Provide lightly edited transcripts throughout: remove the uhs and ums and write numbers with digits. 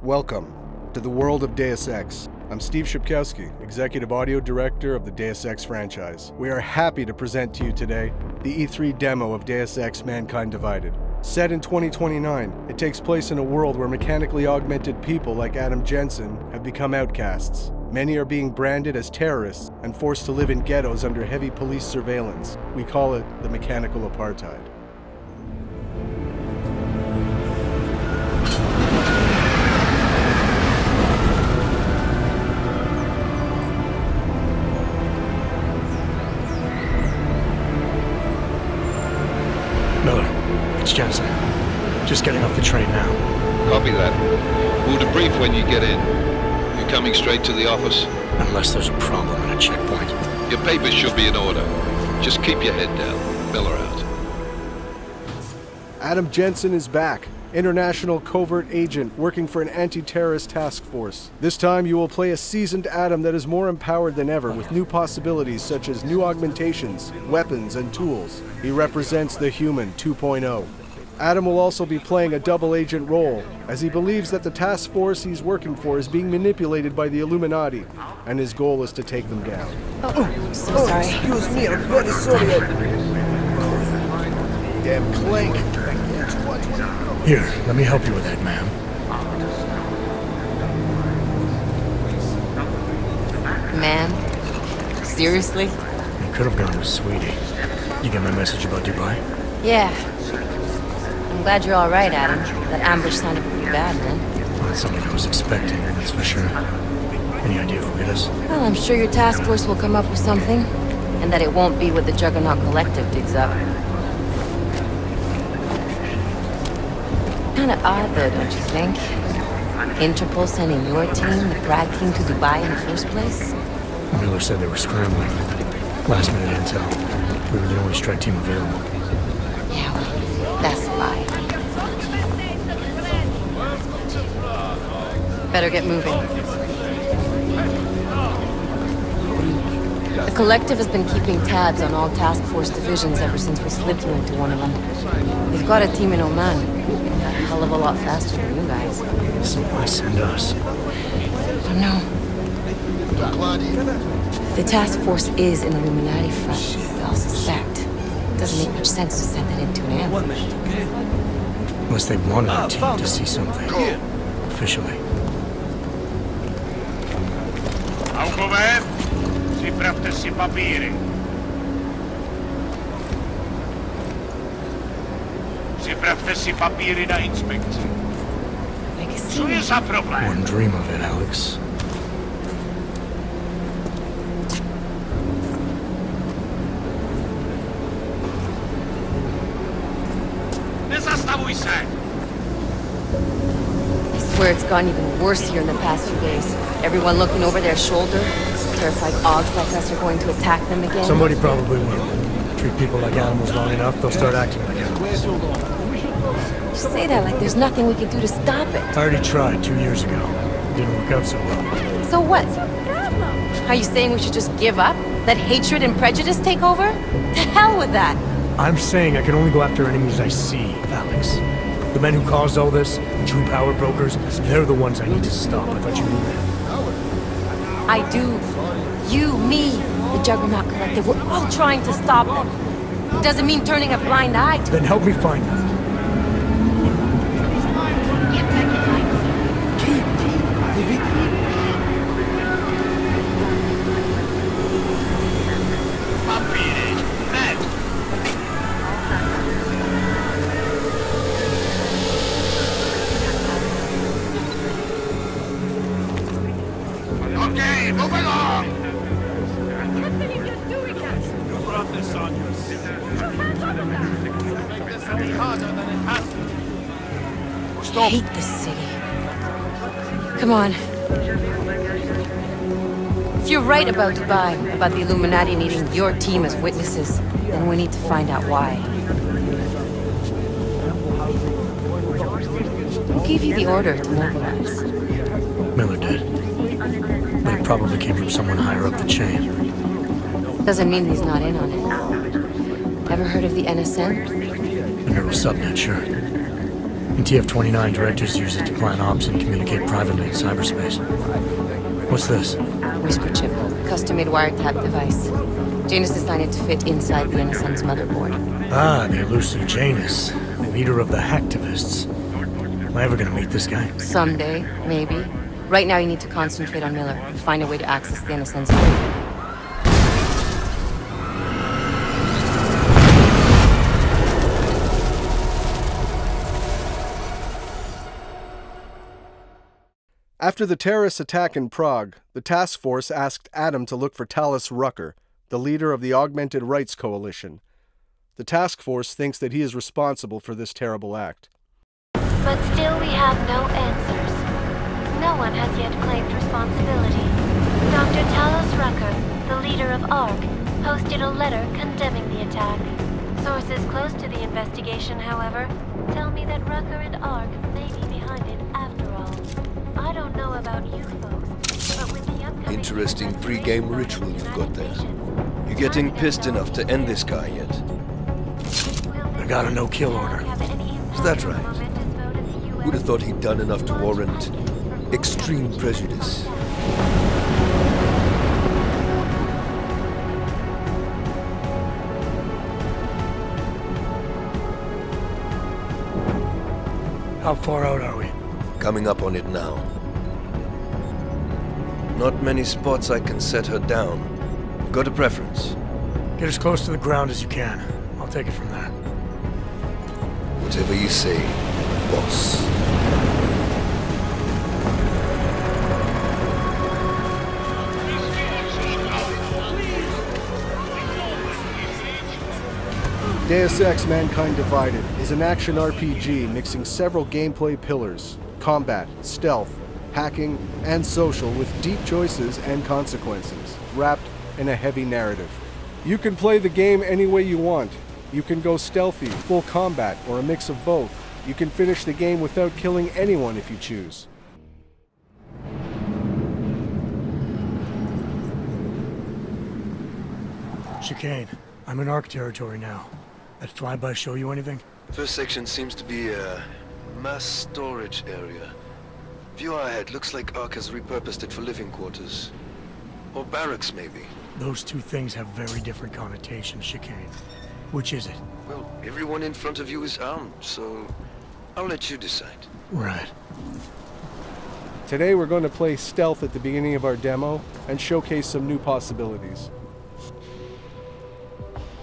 Welcome to the world of Deus Ex. I'm Steve Shipkowski, Executive Audio Director of the Deus Ex franchise. We are happy to present to you today the E3 demo of Deus Ex Mankind Divided. Set in 2029, it takes place in a world where mechanically augmented people like Adam Jensen have become outcasts. Many are being branded as terrorists and forced to live in ghettos under heavy police surveillance. We call it the mechanical apartheid. Jensen. Just getting off the train now. Copy that. We'll debrief when you get in. You're coming straight to the office? Unless there's a problem at a checkpoint. Your papers should be in order. Just keep your head down. Miller out. Adam Jensen is back. International covert agent working for an anti-terrorist task force. This time you will play a seasoned Adam that is more empowered than ever with new possibilities such as new augmentations, weapons, and tools. He represents the Human 2.0. Adam will also be playing a double agent role, as he believes that the task force he's working for is being manipulated by the Illuminati, and his goal is to take them down. So sorry. Excuse me, I'm very sorry. Damn clank. Here, let me help you with that, ma'am. Man? Seriously? You could have gone with Sweetie. You get my message about Dubai? Yeah. I'm glad you're all right, Adam. That ambush sounded pretty bad, man. Not something I was expecting, that's for sure. Any idea who hit us? Well, I'm sure your task force will come up with something. And that it won't be what the Juggernaut Collective digs up. Kinda odd, though, don't you think? Interpol sending your team, the Brad team, to Dubai in the first place? Miller said they were scrambling. Last minute intel. We were the only strike team available. Yeah, well, that's a lie. Better get moving. The Collective has been keeping tabs on all task force divisions ever since we slipped you into one of them. They've got a team in Oman. A hell of a lot faster than you guys. So why send us? I don't know. The task force is an Illuminati front, we all suspect. It doesn't make much sense to send it into an ambush. Unless they wanted our team to see something. Officially. Alcover, si praktisi papieren. Si praktisi papieren na inspekcji. Co jest za problem? Wouldn't dream of it, Alex. Nie zastavuj se! I swear it's gotten even worse here in the past few days. Everyone looking over their shoulder. Terrified Augs like us are going to attack them again. Somebody probably will. Treat people like animals long enough, they'll start acting like animals. You say that like there's nothing we can do to stop it. I already tried 2 years ago. Didn't work out so well. So what? Are you saying we should just give up? Let hatred and prejudice take over? To hell with that! I'm saying I can only go after enemies I see, Alex. The men who caused all this, the true power brokers, they're the ones I need to stop. I thought you knew that. I do. You, me, the Juggernaut Collective, we're all trying to stop them. It doesn't mean turning a blind eye to Then help me find them. Okay, move along! I hate this city. Come on. If you're right about Dubai, about the Illuminati needing your team as witnesses, then we need to find out why. Who gave you the order to mobilize? Miller did. But it probably came from someone higher up the chain. Doesn't mean he's not in on it. Ever heard of the NSN? The neural subnet, sure. In TF-29, directors use it to plan ops and communicate privately in cyberspace. What's this? Whisper chip, custom-made wiretap device. Janus designed it to fit inside the NSN's motherboard. Ah, the elusive Janus, leader of the hacktivists. Am I ever gonna meet this guy? Someday, maybe. Right now you need to concentrate on Miller and find a way to access the NSN's motherboard. After the terrorist attack in Prague, the task force asked Adam to look for Talos Rucker, the leader of the Augmented Rights Coalition. The task force thinks that he is responsible for this terrible act. But still we have no answers. No one has yet claimed responsibility. Dr. Talos Rucker, the leader of ARC, posted a letter condemning the attack. Sources close to the investigation, however, tell me that Rucker and ARC may be behind it after all. I don't know about you folks, but with the upcoming... Interesting pre-game ritual you've got there. You getting pissed enough to end this guy yet? I got a no-kill order. Is that right? Would have thought he'd done enough to warrant extreme prejudice. How far out are we? Coming up on it now. Not many spots I can set her down. Got a preference? Get as close to the ground as you can. I'll take it from there. Whatever you say, boss. Deus Ex: Mankind Divided is an action RPG mixing several gameplay pillars: combat, stealth, hacking, and social, with deep choices and consequences, wrapped in a heavy narrative. You can play the game any way you want. You can go stealthy, full combat, or a mix of both. You can finish the game without killing anyone if you choose. Chicane, I'm in ARC territory now. That flyby show you anything? First section seems to be a mass storage area. View ahead looks like ARC has repurposed it for living quarters. Or barracks, maybe. Those two things have very different connotations, Chicane. Which is it? Well, everyone in front of you is armed, so I'll let you decide. Right. Today we're going to play stealth at the beginning of our demo and showcase some new possibilities.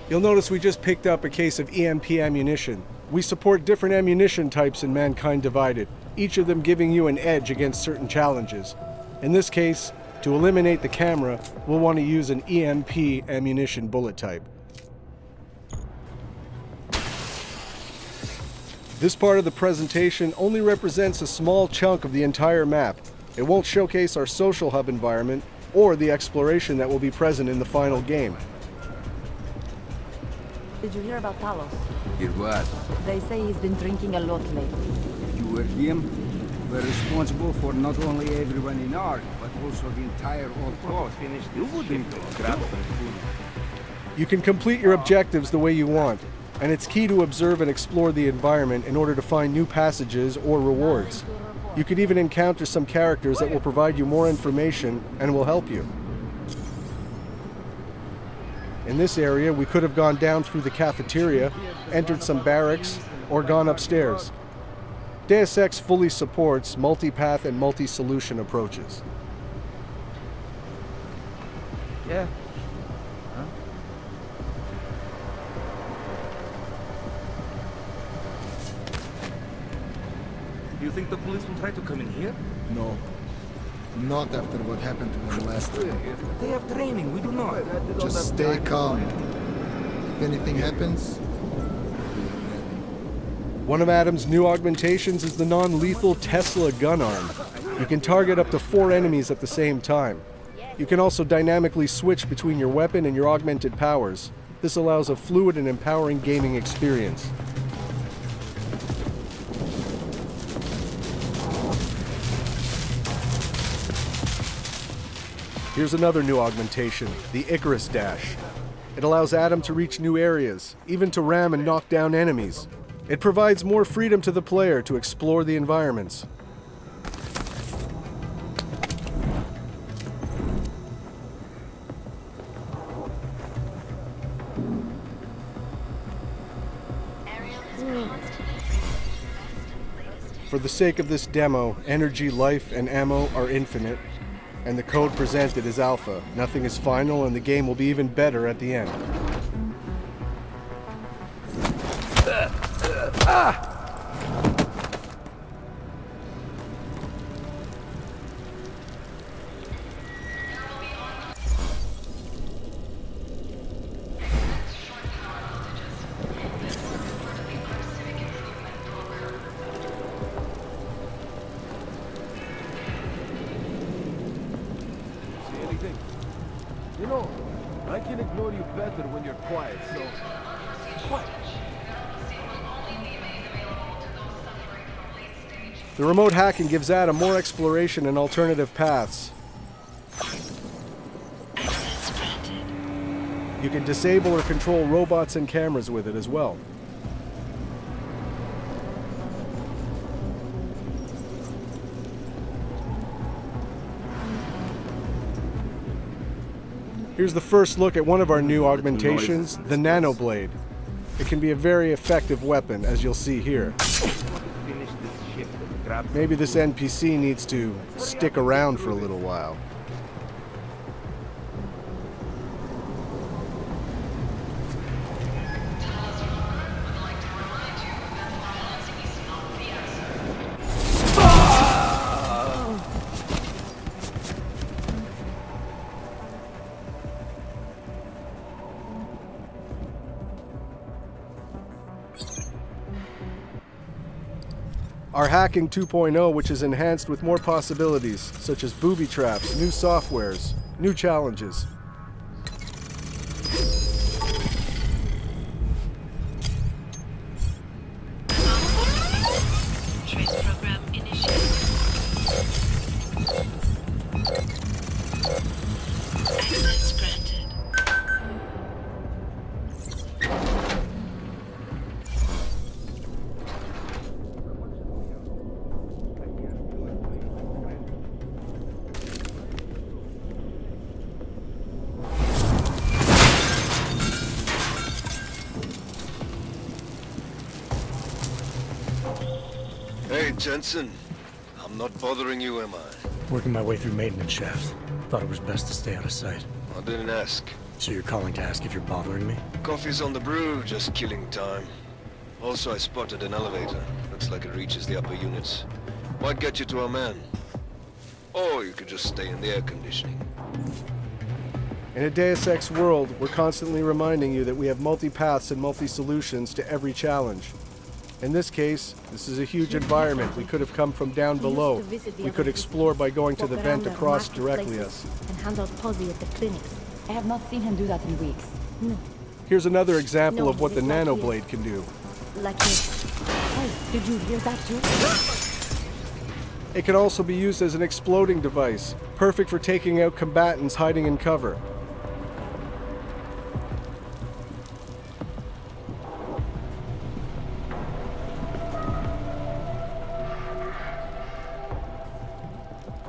You'll notice we just picked up a case of EMP ammunition. We support different ammunition types in Mankind Divided, each of them giving you an edge against certain challenges. In this case, to eliminate the camera, we'll want to use an EMP ammunition bullet type. This part of the presentation only represents a small chunk of the entire map. It won't showcase our social hub environment or the exploration that will be present in the final game. Did you hear about Talos? Hear what? They say he's been drinking a lot lately. You were him? We're responsible for not only everyone in ARC, but also the entire old coast. You wouldn't grab food. You can complete your objectives the way you want, and it's key to observe and explore the environment in order to find new passages or rewards. You could even encounter some characters that will provide you more information and will help you. In this area, we could have gone down through the cafeteria, entered some barracks, or gone upstairs. Deus Ex fully supports multi-path and multi-solution approaches. Yeah. Do you think the police will try to come in here? No. Not after what happened to them last time. They have training, we do not. Just stay calm. If anything happens, one of Adam's new augmentations is the non-lethal Tesla gun arm. You can target up to 4 enemies at the same time. You can also dynamically switch between your weapon and your augmented powers. This allows a fluid and empowering gaming experience. Here's another new augmentation, the Icarus Dash. It allows Adam to reach new areas, even to ram and knock down enemies. It provides more freedom to the player to explore the environments. For the sake of this demo, energy, life, and ammo are infinite, and the code presented is alpha. Nothing is final, and the game will be even better at the end. You know, I can ignore you better when you're quiet, so... Quiet. The remote hacking gives Adam more exploration and alternative paths. You can disable or control robots and cameras with it as well. Here's the first look at one of our new augmentations, the Nanoblade. It can be a very effective weapon, as you'll see here. Maybe this NPC needs to stick around for a little while. Our Hacking 2.0, which is enhanced with more possibilities, such as booby traps, new softwares, new challenges. Trace program initiated. Access granted. Hey, Jensen. I'm not bothering you, am I? Working my way through maintenance shafts. Thought it was best to stay out of sight. I didn't ask. So you're calling to ask if you're bothering me? Coffee's on the brew, just killing time. Also, I spotted an elevator. Looks like it reaches the upper units. Might get you to our man. Or you could just stay in the air conditioning. In a Deus Ex world, we're constantly reminding you that we have multi-paths and multi-solutions to every challenge. In this case, this is a huge environment. We could have come from down below. We could explore by going to the vent across directly us. And hand out Posy at the clinics. I have not seen him do that in weeks. No. Here's another example of what the Nanoblade can do. Like this. Oh, did you hear that too? It can also be used as an exploding device, perfect for taking out combatants hiding in cover.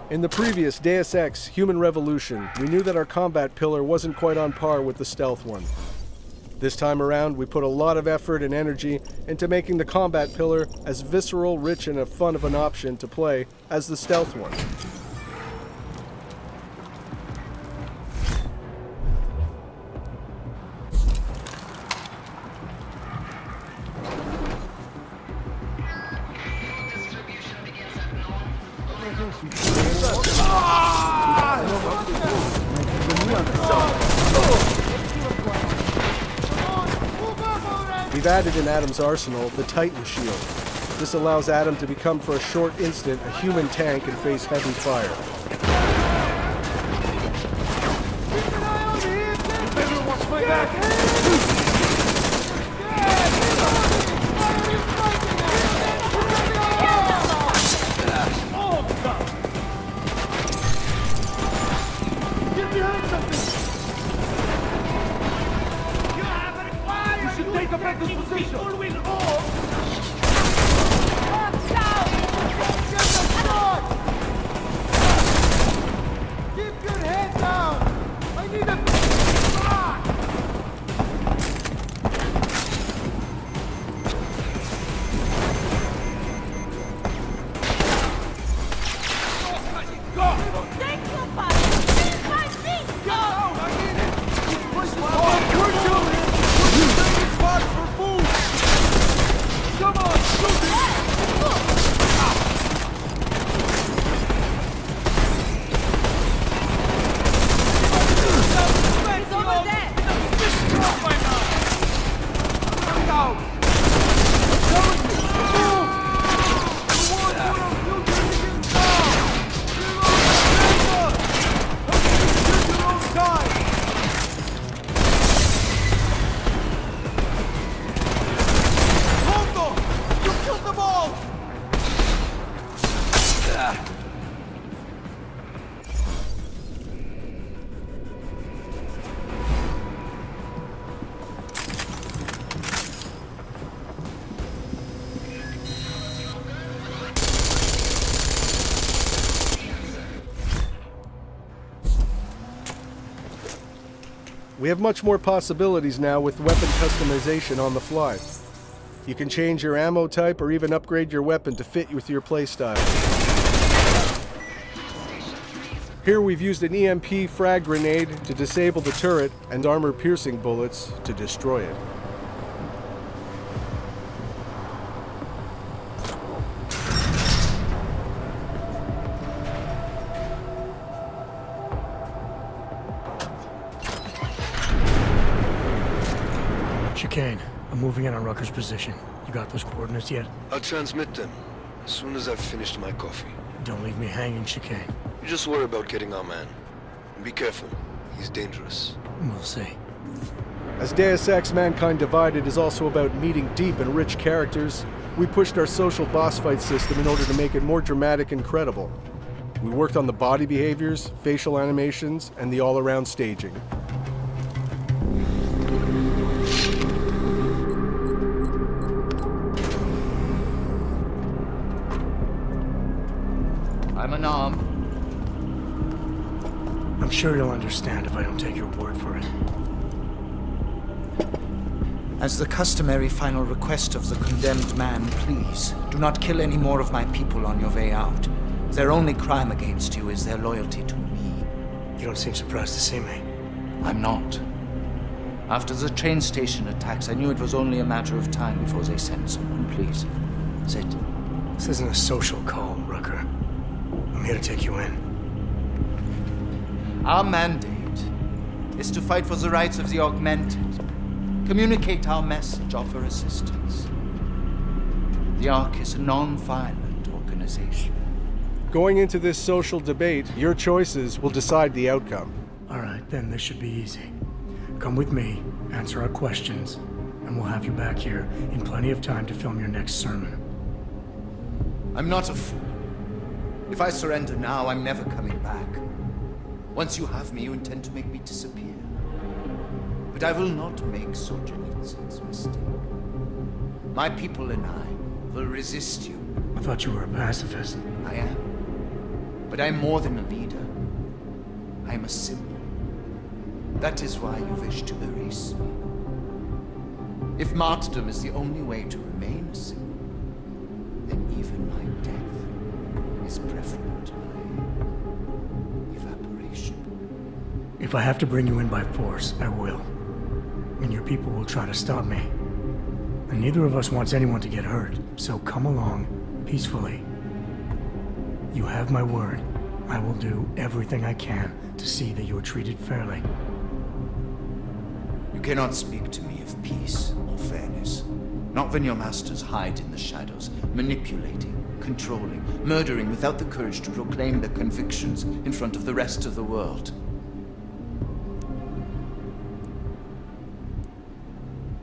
In the previous Deus Ex Human Revolution, we knew that our combat pillar wasn't quite on par with the stealth one. This time around, we put a lot of effort and energy into making the combat pillar as visceral, rich, and fun of an option to play as the stealth one. We've added in Adam's arsenal the Titan Shield. This allows Adam to become for a short instant a human tank and face heavy fire. We have much more possibilities now with weapon customization on the fly. You can change your ammo type or even upgrade your weapon to fit with your playstyle. Here we've used an EMP frag grenade to disable the turret and armor-piercing bullets to destroy it. Chicane, I'm moving in on Rucker's position. You got those coordinates yet? I'll transmit them as soon as I've finished my coffee. Don't leave me hanging, Chicane. You just worry about getting our man. And be careful. He's dangerous. We'll see. As Deus Ex Mankind Divided is also about meeting deep and rich characters, we pushed our social boss fight system in order to make it more dramatic and credible. We worked on the body behaviors, facial animations, and the all-around staging. I'm unarmed. I'm sure you'll understand if I don't take your word for it. As the customary final request of the condemned man, please, do not kill any more of my people on your way out. Their only crime against you is their loyalty to me. You don't seem surprised to see me. I'm not. After the train station attacks, I knew it was only a matter of time before they sent someone. Please, sit. This isn't a social call, Rucker. I'm here to take you in. Our mandate is to fight for the rights of the augmented. Communicate our message, offer assistance. The Ark is a non-violent organization. Going into this social debate, your choices will decide the outcome. All right, then this should be easy. Come with me, answer our questions, and we'll have you back here in plenty of time to film your next sermon. I'm not a fool. If I surrender now, I'm never coming back. Once you have me, you intend to make me disappear. But I will not make Solzhenitsyn's mistake. My people and I will resist you. I thought you were a pacifist. I am. But I'm more than a leader. I'm a symbol. That is why you wish to erase me. If martyrdom is the only way to remain a symbol, then even my death is preferable to my evaporation. If I have to bring you in by force, I will. And your people will try to stop me. And neither of us wants anyone to get hurt, so come along peacefully. You have my word. I will do everything I can to see that you are treated fairly. You cannot speak to me of peace or fairness. Not when your masters hide in the shadows, manipulating, controlling, murdering without the courage to proclaim their convictions in front of the rest of the world.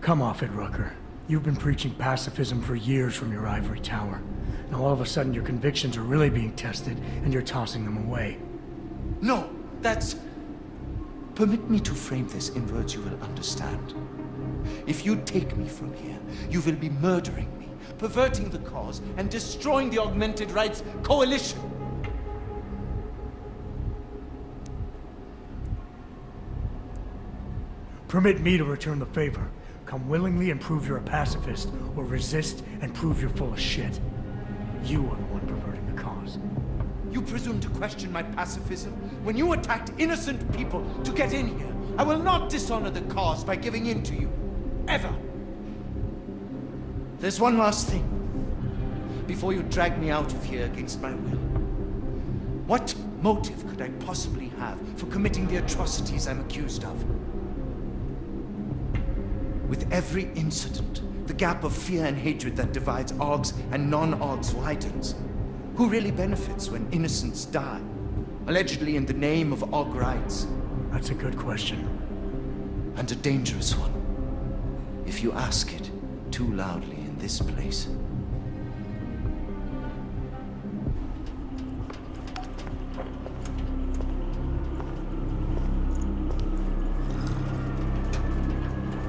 Come off it, Rucker. You've been preaching pacifism for years from your ivory tower. Now all of a sudden your convictions are really being tested and you're tossing them away. No, that's... Permit me to frame this in words you will understand. If you take me from here, you will be murdering me, perverting the cause, and destroying the Augmented Rights Coalition. Permit me to return the favor. Come willingly and prove you're a pacifist, or resist and prove you're full of shit. You are the one perverting the cause. You presume to question my pacifism when you attacked innocent people to get in here. I will not dishonor the cause by giving in to you. Ever. There's one last thing. Before you drag me out of here against my will. What motive could I possibly have for committing the atrocities I'm accused of? With every incident, the gap of fear and hatred that divides Augs and non-Augs widens. Who really benefits when innocents die? Allegedly in the name of Aug rights. That's a good question. And a dangerous one. If you ask it too loudly in this place.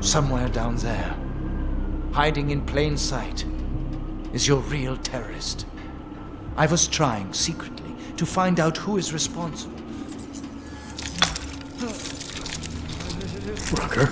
Somewhere down there, hiding in plain sight, is your real terrorist. I was trying, secretly, to find out who is responsible. Rucker?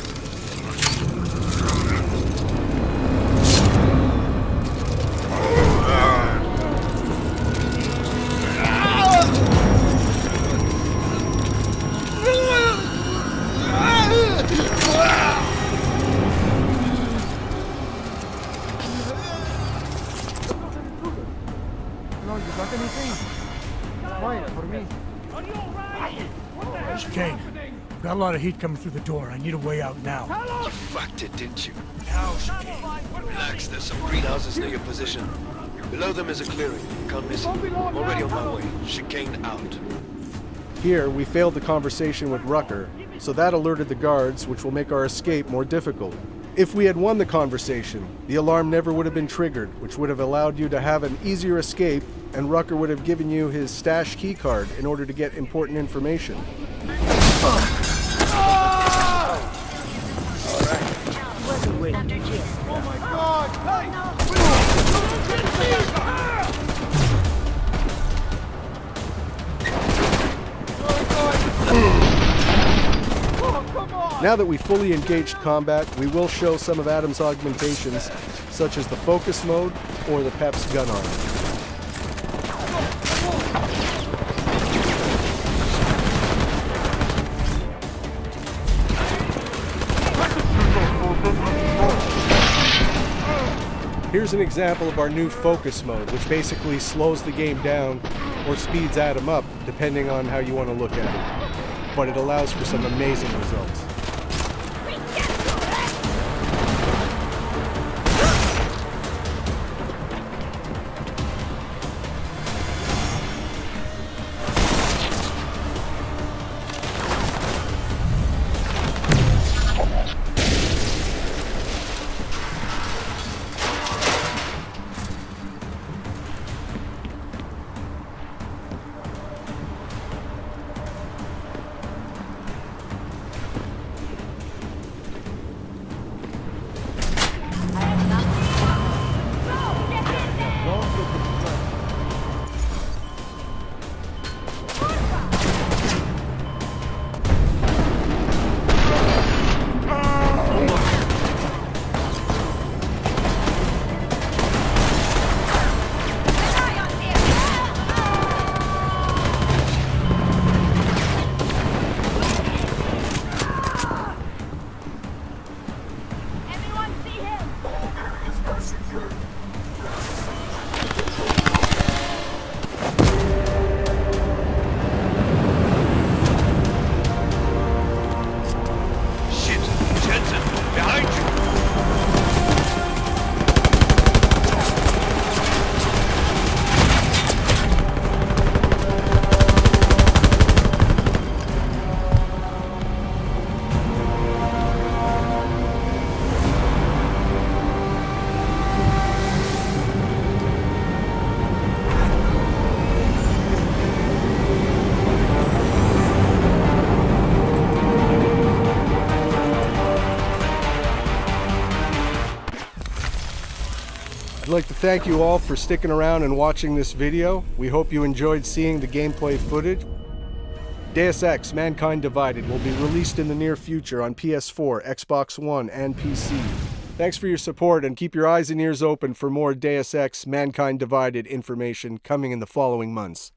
No, you got anything? Quiet for me. Chicane, I've got a lot of heat coming through the door. I need a way out now. You fucked it, didn't you? Now, relax, there's some greenhouses near your position. Below them is a clearing. Can't miss it. Already on my way. Chicane out. Here, we failed the conversation with Rucker, so that alerted the guards, which will make our escape more difficult. If we had won the conversation, the alarm never would have been triggered, which would have allowed you to have an easier escape, and Rucker would have given you his stash keycard in order to get important information. Now that we fully engaged combat, we will show some of Adam's augmentations, such as the focus mode or the Pep's gun arm. Here's an example of our new focus mode, which basically slows the game down or speeds Adam up, depending on how you want to look at it. But it allows for some amazing results. I'd like to thank you all for sticking around and watching this video. We hope you enjoyed seeing the gameplay footage. Deus Ex: Mankind Divided will be released in the near future on PS4, Xbox One, and PC. Thanks for your support, and keep your eyes and ears open for more Deus Ex: Mankind Divided information coming in the following months.